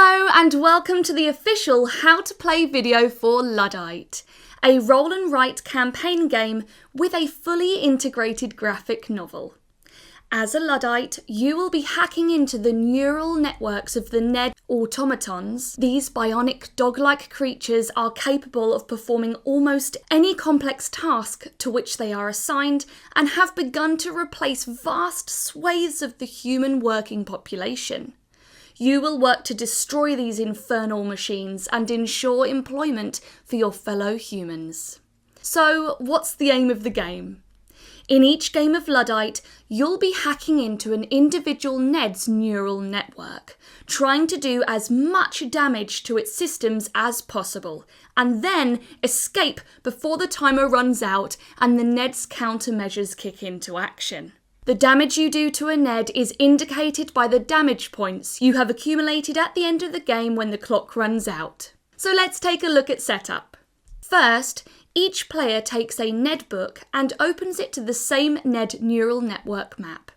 Hello and welcome to the official How to Play video for Luddite, a roll and write campaign game with a fully integrated graphic novel. As a Luddite, you will be hacking into the neural networks of the Ned automatons. These bionic dog-like creatures are capable of performing almost any complex task to which they are assigned and have begun to replace vast swathes of the human working population. You will work to destroy these infernal machines and ensure employment for your fellow humans. So, what's the aim of the game? In each game of Luddite, you'll be hacking into an individual Ned's neural network, trying to do as much damage to its systems as possible, and then escape before the timer runs out and the Ned's countermeasures kick into action. The damage you do to a Ned is indicated by the damage points you have accumulated at the end of the game when the clock runs out. So let's take a look at setup. First, each player takes a Ned book and opens it to the same Ned neural network map.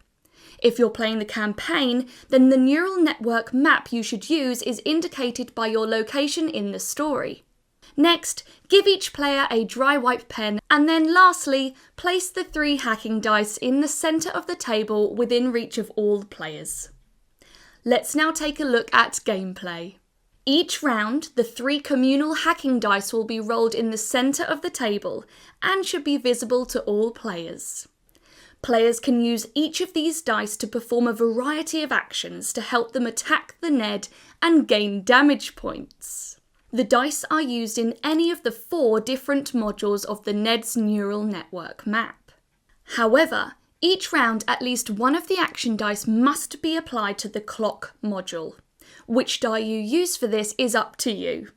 If you're playing the campaign, then the neural network map you should use is indicated by your location in the story. Next, give each player a dry wipe pen, and then lastly, place the 3 hacking dice in the centre of the table within reach of all the players. Let's now take a look at gameplay. Each round, the 3 communal hacking dice will be rolled in the centre of the table and should be visible to all players. Players can use each of these dice to perform a variety of actions to help them attack the Ned and gain damage points. The dice are used in any of the 4 different modules of the Ned's neural network map. However, each round at least one of the action dice must be applied to the clock module. Which die you use for this is up to you.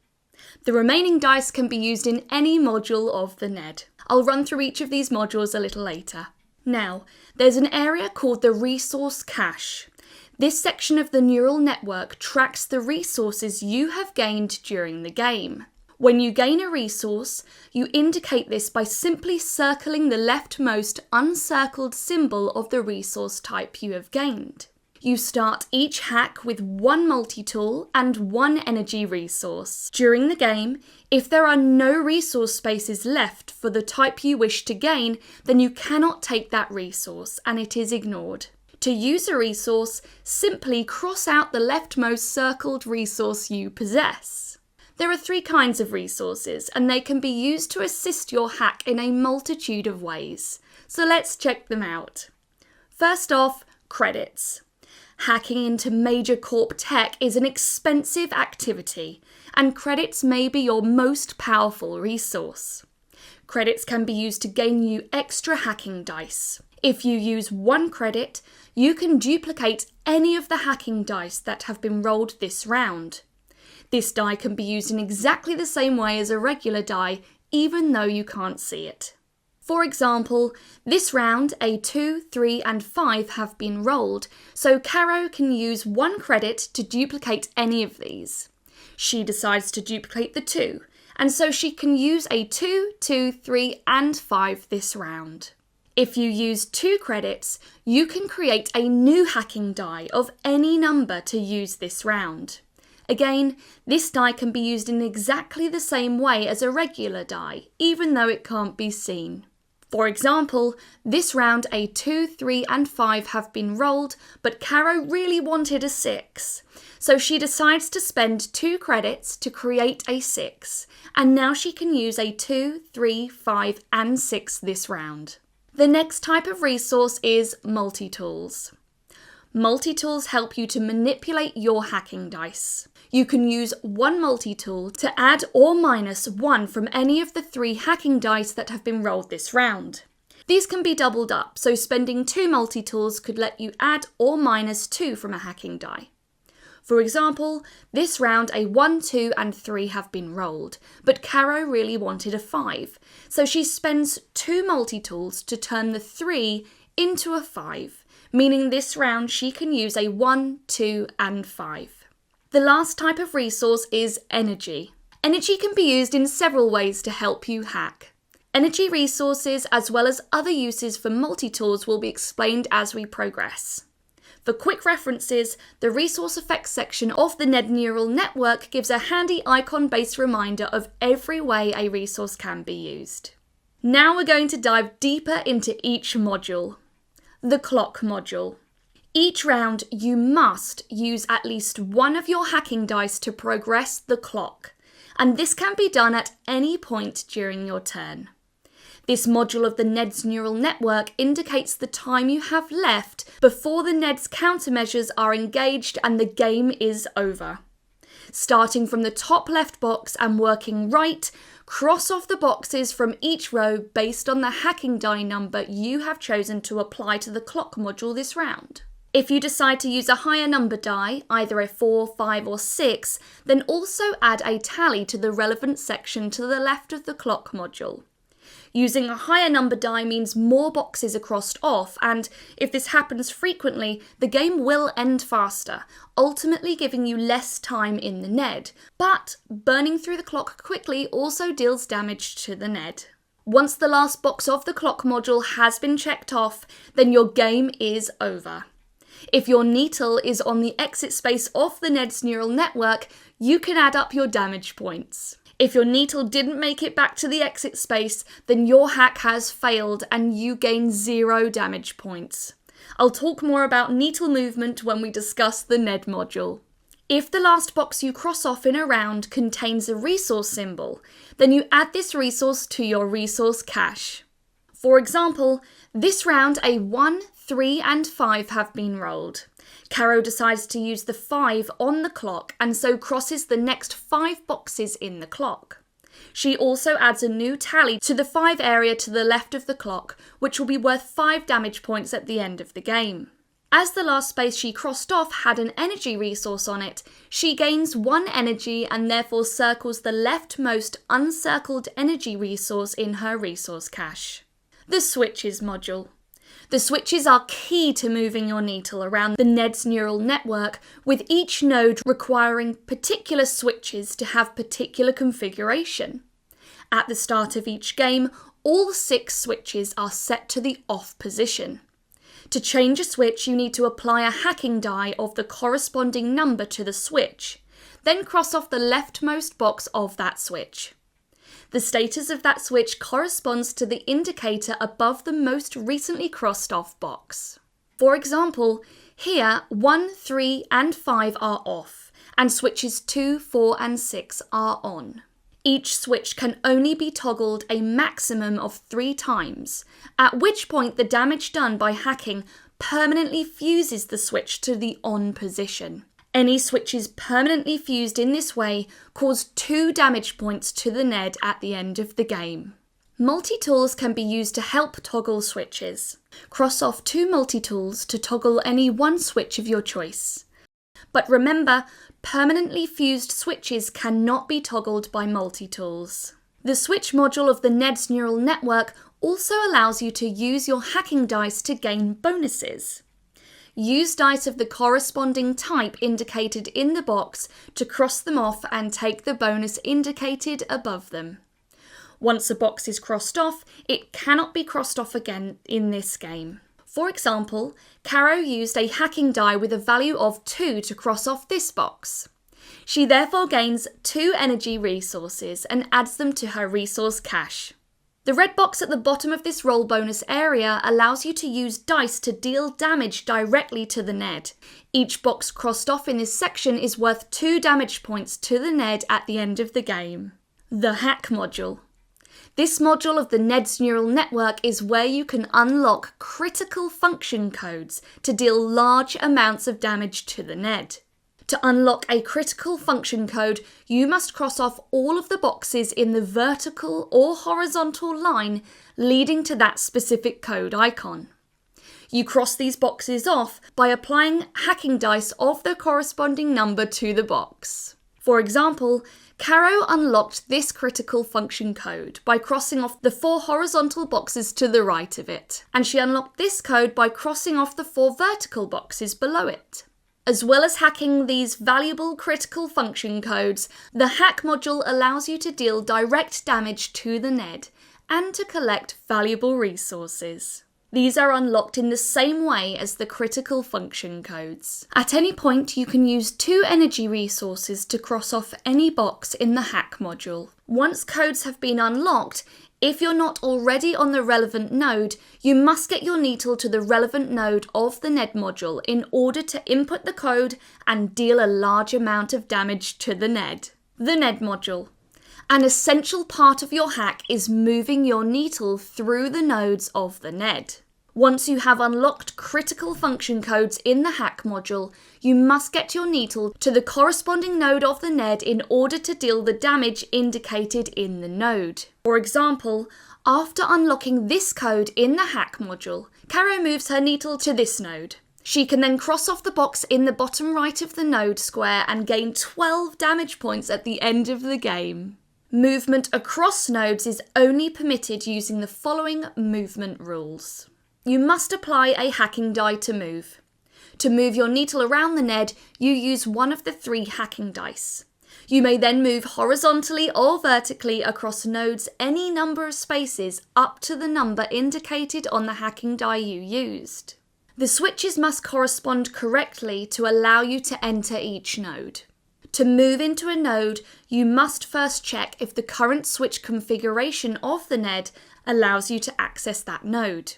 The remaining dice can be used in any module of the Ned. I'll run through each of these modules a little later. Now, there's an area called the resource cache. This section of the neural network tracks the resources you have gained during the game. When you gain a resource, you indicate this by simply circling the leftmost uncircled symbol of the resource type you have gained. You start each hack with 1 multi-tool and 1 energy resource. During the game, if there are no resource spaces left for the type you wish to gain, then you cannot take that resource and it is ignored. To use a resource, simply cross out the leftmost circled resource you possess. There are 3 kinds of resources, and they can be used to assist your hack in a multitude of ways. So let's check them out. First off, credits. Hacking into major corp tech is an expensive activity, and credits may be your most powerful resource. Credits can be used to gain you extra hacking dice. If you use 1 credit, you can duplicate any of the hacking dice that have been rolled this round. This die can be used in exactly the same way as a regular die, even though you can't see it. For example, this round a 2, 3 and 5 have been rolled, so Caro can use 1 credit to duplicate any of these. She decides to duplicate the 2, and so she can use a 2, 2, 3 and 5 this round. If you use 2 credits, you can create a new hacking die of any number to use this round. Again, this die can be used in exactly the same way as a regular die, even though it can't be seen. For example, this round a 2, 3 and 5 have been rolled, but Caro really wanted a 6. So she decides to spend 2 credits to create a 6, and now she can use a 2, 3, 5 and 6 this round. The next type of resource is multi-tools. Multi-tools help you to manipulate your hacking dice. You can use 1 multi-tool to add or minus 1 from any of the 3 hacking dice that have been rolled this round. These can be doubled up, so spending 2 multi-tools could let you add or minus 2 from a hacking die. For example, this round a 1, 2 and 3 have been rolled, but Caro really wanted a 5, so she spends 2 multi-tools to turn the 3 into a 5, meaning this round she can use a 1, 2 and 5. The last type of resource is energy. Energy can be used in several ways to help you hack. Energy resources as well as other uses for multi-tools will be explained as we progress. For quick references, the Resource Effects section of the NED Neural Network gives a handy icon-based reminder of every way a resource can be used. Now we're going to dive deeper into each module. The clock module. Each round, you must use at least one of your hacking dice to progress the clock, and this can be done at any point during your turn. This module of the NED's neural network indicates the time you have left before the NED's countermeasures are engaged and the game is over. Starting from the top left box and working right, cross off the boxes from each row based on the hacking die number you have chosen to apply to the clock module this round. If you decide to use a higher number die, either a 4, 5 or 6, then also add a tally to the relevant section to the left of the clock module. Using a higher number die means more boxes are crossed off, and if this happens frequently, the game will end faster, ultimately giving you less time in the NED. But burning through the clock quickly also deals damage to the NED. Once the last box of the clock module has been checked off, then your game is over. If your needle is on the exit space of the NED's neural network, you can add up your damage points. If your needle didn't make it back to the exit space, then your hack has failed and you gain 0 damage points. I'll talk more about needle movement when we discuss the NED module. If the last box you cross off in a round contains a resource symbol, then you add this resource to your resource cache. For example, this round a 1, 3 and 5 have been rolled. Caro decides to use the 5 on the clock and so crosses the next 5 boxes in the clock. She also adds a new tally to the 5 area to the left of the clock, which will be worth 5 damage points at the end of the game. As the last space she crossed off had an energy resource on it, she gains 1 energy and therefore circles the leftmost uncircled energy resource in her resource cache. The switches module. The switches are key to moving your needle around the NED's neural network, with each node requiring particular switches to have particular configuration. At the start of each game, all 6 switches are set to the off position. To change a switch, you need to apply a hacking die of the corresponding number to the switch, then cross off the leftmost box of that switch. The status of that switch corresponds to the indicator above the most recently crossed off box. For example, here 1, 3 and 5 are off, and switches 2, 4 and 6 are on. Each switch can only be toggled a maximum of 3 times, at which point the damage done by hacking permanently fuses the switch to the on position. Any switches permanently fused in this way cause 2 damage points to the NED at the end of the game. Multi-tools can be used to help toggle switches. Cross off 2 multi-tools to toggle any one switch of your choice. But remember, permanently fused switches cannot be toggled by multi-tools. The switch module of the NED's neural network also allows you to use your hacking dice to gain bonuses. Use dice of the corresponding type indicated in the box to cross them off and take the bonus indicated above them. Once a box is crossed off, it cannot be crossed off again in this game. For example, Caro used a hacking die with a value of 2 to cross off this box. She therefore gains 2 energy resources and adds them to her resource cache. The red box at the bottom of this roll bonus area allows you to use dice to deal damage directly to the NED. Each box crossed off in this section is worth 2 damage points to the NED at the end of the game. The hack module. This module of the NED's neural network is where you can unlock critical function codes to deal large amounts of damage to the NED. To unlock a critical function code, you must cross off all of the boxes in the vertical or horizontal line leading to that specific code icon. You cross these boxes off by applying hacking dice of the corresponding number to the box. For example, Caro unlocked this critical function code by crossing off the 4 horizontal boxes to the right of it, and she unlocked this code by crossing off the 4 vertical boxes below it. As well as hacking these valuable critical function codes, the hack module allows you to deal direct damage to the NED and to collect valuable resources. These are unlocked in the same way as the critical function codes. At any point, you can use 2 energy resources to cross off any box in the hack module. Once codes have been unlocked, if you're not already on the relevant node, you must get your needle to the relevant node of the NED module in order to input the code and deal a large amount of damage to the NED. The NED module. An essential part of your hack is moving your needle through the nodes of the NED. Once you have unlocked critical function codes in the hack module, you must get your needle to the corresponding node of the NED in order to deal the damage indicated in the node. For example, after unlocking this code in the hack module, Caro moves her needle to this node. She can then cross off the box in the bottom right of the node square and gain 12 damage points at the end of the game. Movement across nodes is only permitted using the following movement rules. You must apply a hacking die to move. To move your needle around the NED, you use one of the 3 hacking dice. You may then move horizontally or vertically across nodes any number of spaces up to the number indicated on the hacking die you used. The switches must correspond correctly to allow you to enter each node. To move into a node, you must first check if the current switch configuration of the NED allows you to access that node.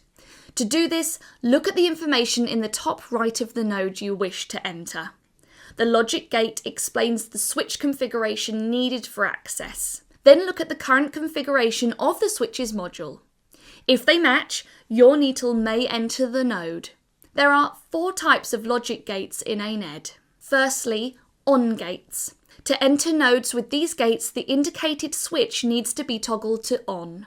To do this, look at the information in the top right of the node you wish to enter. The logic gate explains the switch configuration needed for access. Then look at the current configuration of the switches module. If they match, your needle may enter the node. There are 4 types of logic gates in a NED. Firstly, on gates. To enter nodes with these gates, the indicated switch needs to be toggled to on.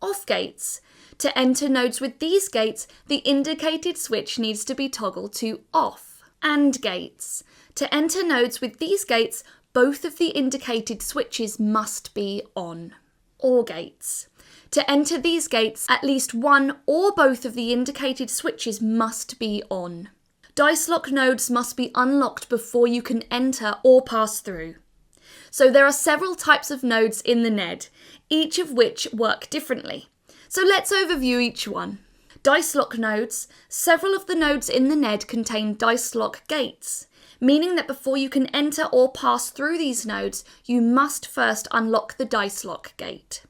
Off gates. To enter nodes with these gates, the indicated switch needs to be toggled to off. And gates. To enter nodes with these gates, both of the indicated switches must be on. Or gates. To enter these gates, at least one or both of the indicated switches must be on. Dice lock nodes must be unlocked before you can enter or pass through. So there are several types of nodes in the NED, each of which work differently. So let's overview each one. Dice lock nodes. Several of the nodes in the NED contain dice lock gates, meaning that before you can enter or pass through these nodes, you must first unlock the dice lock gate.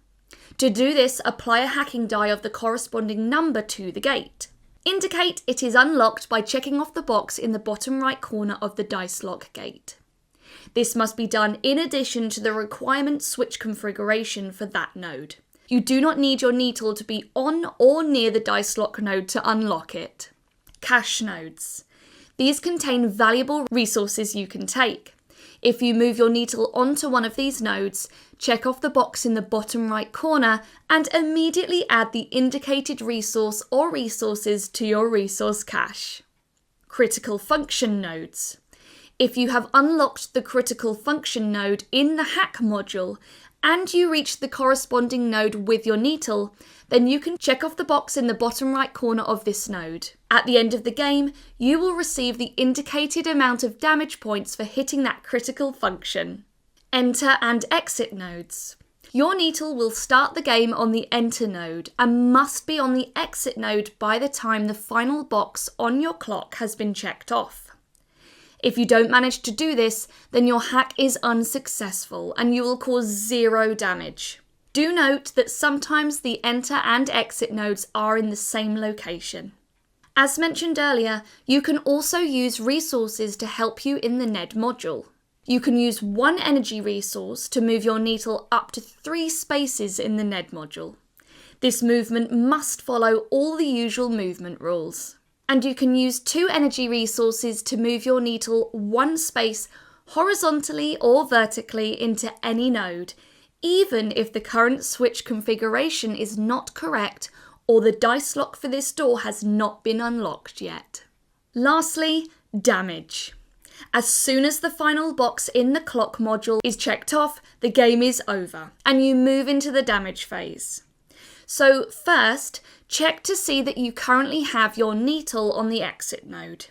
To do this, apply a hacking die of the corresponding number to the gate. Indicate it is unlocked by checking off the box in the bottom right corner of the dice lock gate. This must be done in addition to the requirement switch configuration for that node. You do not need your needle to be on or near the dice lock node to unlock it. Cache nodes. These contain valuable resources you can take. If you move your needle onto one of these nodes, check off the box in the bottom right corner and immediately add the indicated resource or resources to your resource cache. Critical function nodes. If you have unlocked the critical function node in the hack module and you reach the corresponding node with your needle, then you can check off the box in the bottom right corner of this node. At the end of the game, you will receive the indicated amount of damage points for hitting that critical function. Enter and exit nodes. Your needle will start the game on the enter node and must be on the exit node by the time the final box on your clock has been checked off. If you don't manage to do this, then your hack is unsuccessful and you will cause 0 damage. Do note that sometimes the enter and exit nodes are in the same location. As mentioned earlier, you can also use resources to help you in the NED module. You can use 1 energy resource to move your needle up to 3 spaces in the NED module. This movement must follow all the usual movement rules. And you can use 2 energy resources to move your needle 1 space horizontally or vertically into any node, even if the current switch configuration is not correct or the dice lock for this door has not been unlocked yet. Lastly, damage. As soon as the final box in the clock module is checked off, the game is over and you move into the damage phase. So first, check to see that you currently have your needle on the exit node.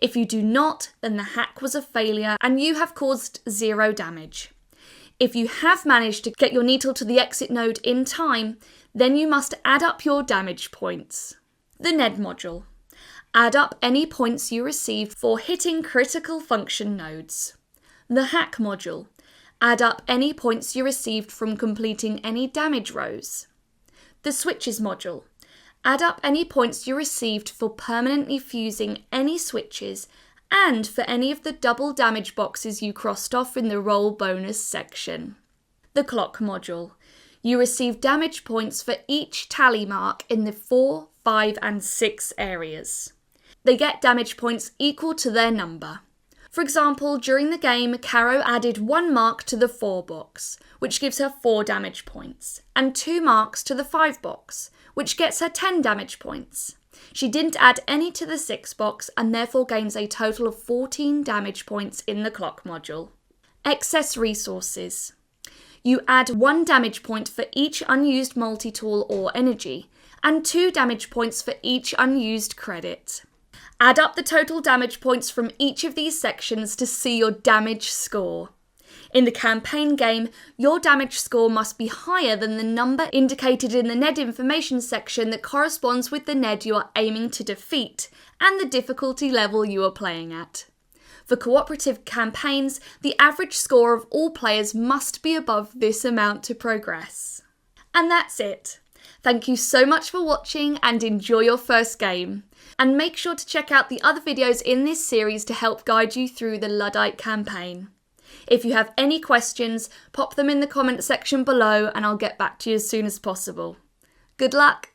If you do not, then the hack was a failure and you have caused 0 damage. If you have managed to get your needle to the exit node in time, then you must add up your damage points. The NED module. Add up any points you received for hitting critical function nodes. The hack module. Add up any points you received from completing any damage rows. The switches module. Add up any points you received for permanently fusing any switches and for any of the double damage boxes you crossed off in the roll bonus section. The clock module. You receive damage points for each tally mark in the 4, 5 and 6 areas. They get damage points equal to their number. For example, during the game, Caro added 1 mark to the 4 box, which gives her 4 damage points, and 2 marks to the 5 box, which gets her 10 damage points. She didn't add any to the 6 box and therefore gains a total of 14 damage points in the clock module. Excess resources. You add 1 damage point for each unused multi-tool or energy, and 2 damage points for each unused credit. Add up the total damage points from each of these sections to see your damage score. In the campaign game, your damage score must be higher than the number indicated in the NED information section that corresponds with the NED you are aiming to defeat and the difficulty level you are playing at. For cooperative campaigns, the average score of all players must be above this amount to progress. And that's it. Thank you so much for watching and enjoy your first game. And make sure to check out the other videos in this series to help guide you through the Luddite campaign. If you have any questions, pop them in the comment section below and I'll get back to you as soon as possible. Good luck!